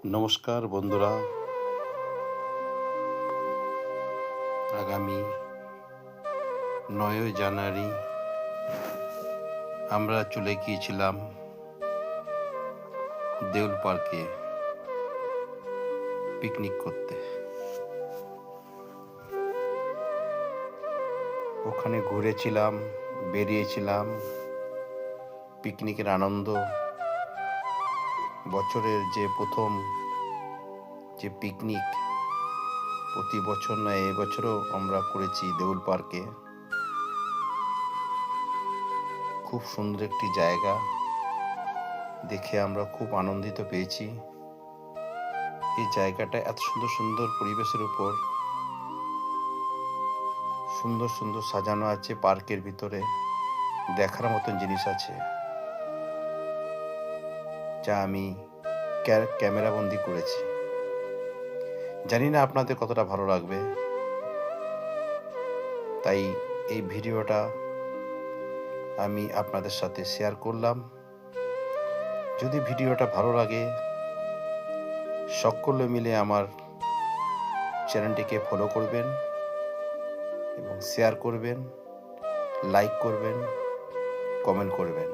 নমস্কার বন্ধুরা, আগামী ৯ই জানুয়ারি আমরা চলে গিয়েছিলাম দেউল পার্কে পিকনিক করতে। ওখানে ঘুরেছিলাম, বেরিয়েছিলাম। পিকনিকের আনন্দ, বছরের যে প্রথম যে পিকনিক, প্রতি বছর নয় এবছরও আমরা করেছি দেউল পার্কে। খুব সুন্দর একটি জায়গা, দেখে আমরা খুব আনন্দিত পেয়েছি। এই জায়গাটা এত সুন্দর সুন্দর পরিবেশের উপর সুন্দর সুন্দর সাজানো আছে। পার্কের ভিতরে দেখার মতন জিনিস আছে, যা আমি ক্যামেরাবন্দি করেছি। জানি না আপনাদের কতটা ভালো লাগবে, তাই এই ভিডিওটা আমি আপনাদের সাথে শেয়ার করলাম। যদি ভিডিওটা ভালো লাগে, সকলে মিলে আমার চ্যানেলটিকে ফলো করবেন এবং শেয়ার করবেন, লাইক করবেন, কমেন্ট করবেন।